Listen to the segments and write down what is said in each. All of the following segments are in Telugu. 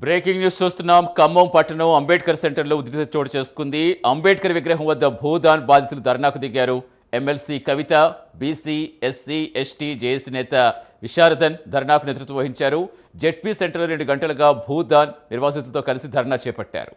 బ్రేకింగ్ న్యూస్ చూస్తున్నాం. ఖమ్మం పట్టణం అంబేద్కర్ సెంటర్లో ఉద్రిక్తత చోటు చేసుకుంది. అంబేద్కర్ విగ్రహం వద్ద భూదాన్ బాధితులు ధర్నాకు దిగారు. ఎమ్మెల్సీ కవిత, బీసీ, ఎస్సీ, ఎస్టీ, జేఏసీ నేత విశారదన్ ధర్నాకు నేతృత్వం వహించారు. జెడ్పీ సెంటర్లో 2 గంటలుగా భూదాన్ నిర్వాసితులతో కలిసి ధర్నా చేపట్టారు.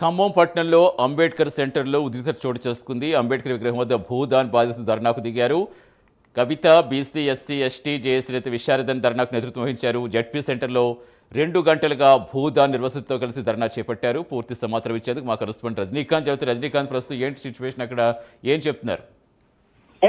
ఖమ్మం పట్టణంలో అంబేద్కర్ సెంటర్లో ఉద్రిక్తత చోటు చేసుకుంది. అంబేద్కర్ విగ్రహం వద్ద భూదాన్ బాధితులు ధర్నాకు దిగారు. కవిత, బీసీ, ఎస్సీ, ఎస్టీ, జేఏసీ నేత విశారదన్ ధర్నాకు నేతృత్వం వహించారు. జెడ్పీ సెంటర్లో 2 గంటలుగా భూదాన్ నిర్వాసితులతో కలిసి ధర్నా చేపట్టారు. పూర్తి సమాచారం ఇచ్చేందుకు మా కరెస్పాండెంట్ రజనీకాంత్ చెబుతారు. రజనీకాంత్, ప్రస్తుతం ఏంటి సిచ్యువేషన్, అక్కడ ఏం చెప్తున్నారు?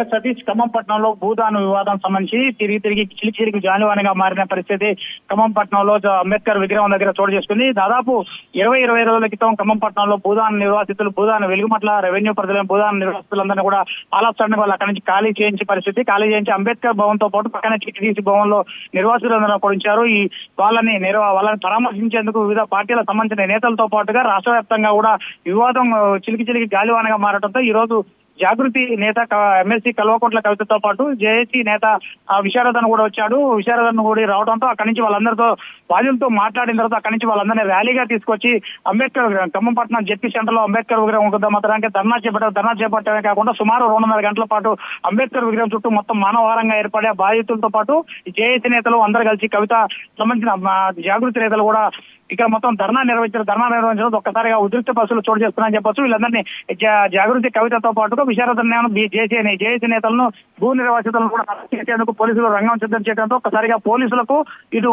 సతీష్, ఖమ్మం పట్టణంలో భూదాన్ వివాదం సంబంధించి తిరిగి చిలికి జానివానిగా మారిన పరిస్థితి ఖమ్మం పట్టణంలో అంబేద్కర్ విగ్రహం దగ్గర చోటు చేసుకుంది. దాదాపు 20 రోజుల క్రితం ఖమ్మం పట్టణంలో భూదాన్ నిర్వాసితులు, భూదాన్ వెలుగుమట్ల రెవెన్యూ పరిధిలోని భూదాన్ నిర్వాసితులందరినీ కూడా ఆలస్యంగా వాళ్ళు అక్కడి నుంచి ఖాళీ చేయించి అంబేద్కర్ భవన్ తో పాటు పక్కన టీటీసీ భవన్ లో నిర్వాసితులందరూ పొడించారు. ఈ వాళ్ళని పరామర్శించేందుకు వివిధ పార్టీలకు సంబంధించిన నేతలతో పాటుగా రాష్ట్ర వ్యాప్తంగా కూడా వివాదం చిలికి గాలివానగా మారడంతో ఈ రోజు జాగృతి నేత ఎమ్మెల్సీ కల్వకుంట్ల కవితతో పాటు జేఏసీ నేత విశారదన్ కూడా వచ్చాడు. విశారదన్ కూడా రావడంతో అక్కడి నుంచి వాళ్ళందరితో బాధ్యులతో మాట్లాడిన తర్వాత అక్కడి నుంచి వాళ్ళందరినీ ర్యాలీగా తీసుకొచ్చి అంబేద్కర్ ఖమ్మం పట్టణం జెడ్పీ సెంటర్ లో అంబేద్కర్ విగ్రహం మాత్రానికి ధర్నా చేపట్టడమే కాకుండా సుమారు 2.5 గంటల పాటు అంబేద్కర్ విగ్రహం చుట్టూ మొత్తం మానవహారంగా ఏర్పడే బాధితులతో పాటు జేఏసీ నేతలు అందరు కలిసి కవిత సంబంధించిన జాగృతి నేతలు కూడా ఇక్కడ మొత్తం ధర్నా నిర్వహించడం ఒక్కసారిగా ఉద్రిక్త పరిస్థితులు చోటు చేస్తున్నారని చెప్పొచ్చు. వీళ్ళందరినీ జాగృతి కవితతో పాటుగా విశారదన్ జేఏసీ నేతలను, భూ నిర్వాసితులను కూడా అరెస్ట్ చేసేందుకు పోలీసులు రంగం సిద్ధం చేయడంతో ఒక్కసారిగా పోలీసులకు ఇటు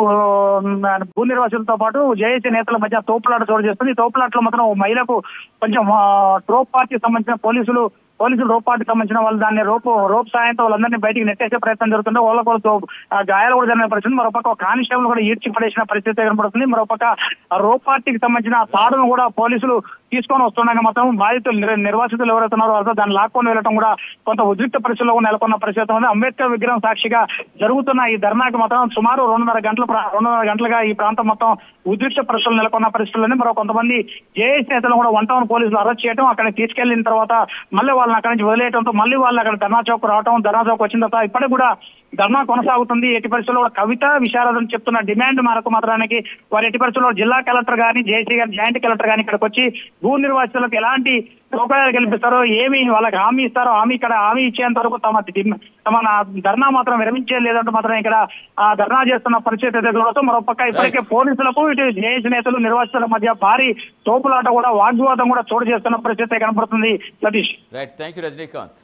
భూ నిర్వాసితులతో పాటు జేఏసీ నేతల మధ్య తోపులాట చోటు చేస్తుంది. ఈ తోపులాటలో మాత్రం మహిళకు కొంచెం రోప్ పార్టీకి సంబంధించిన పోలీసులు రోప్ పార్టీకి సంబంధించిన వాళ్ళు దాన్ని రోప్ సాయంతో వాళ్ళందరినీ బయటికి నెట్టేసే ప్రయత్నం జరుగుతుంది. వాళ్ళతో గాయాలు కూడా జరిగిన పరిస్థితి. మరోపక్క కానిస్టేబుల్ కూడా ఈడ్చి పడేసిన పరిస్థితి కనపడుతుంది. మరోపక్క రోప్ పార్టీకి సంబంధించిన తాడును కూడా పోలీసులు తీసుకొని వస్తుండగా మాత్రం బాధితులు నిర్వాసితులు ఎవరైతున్నారో దాన్ని లాక్కొని వెళ్ళడం కూడా కొంత ఉద్రిక్త పరిస్థితుల్లో నెలకొన్న పరిస్థితి ఉంది. అంబేద్కర్ విగ్రహం సాక్షిగా జరుగుతున్న ఈ ధర్నాకి మాత్రం సుమారు 2.5 గంటలుగా ఈ ప్రాంతం మొత్తం ఉద్రిక్త పరిస్థితులు నెలకొన్న పరిస్థితుల్లోనే మరో కొంతమంది జేఏసీ నేతలు కూడా 1 టౌన్ పోలీసులు అరెస్ట్ చేయడం, అక్కడికి తీసుకెళ్లిన తర్వాత మళ్ళీ వాళ్ళని అక్కడి నుంచి వదిలేయడంతో మళ్ళీ వాళ్ళు అక్కడ ధర్నా చౌక్ రావడం, ధర్నా చౌక్ వచ్చిన తర్వాత ఇప్పటికి కూడా ధర్నా కొనసాగుతుంది. ఎట్టి పరిస్థితుల్లో కవిత, విశారదన్ చెప్తున్న డిమాండ్ మేరకు మాత్రానికి వారి ఎట్టి పరిస్థితుల్లో జిల్లా కలెక్టర్ గాని, జేసీ గాని, జాయింట్ కలెక్టర్ గాని ఇక్కడికి వచ్చి భూ నిర్వాసితులకు ఎలాంటి సౌకర్యాలు కల్పిస్తారో, ఏమి వాళ్ళకి హామీ ఇస్తారో హామీ ఇచ్చేంత వరకు తమ ధర్నా మాత్రం విరమించేది లేదంటూ మాత్రం ఇక్కడ ధర్నా చేస్తున్న పరిస్థితి ఎదుర్కొనడంతో మరోపక్క ఇప్పటికే పోలీసులకు ఇటు జేఏసీ నేతలు, నిర్వాసితుల మధ్య భారీ తోపులాట కూడా, వాగ్వివాదం కూడా చోటు చేస్తున్న పరిస్థితి కనపడుతుంది. Satish, right, thank you Rajinikanth.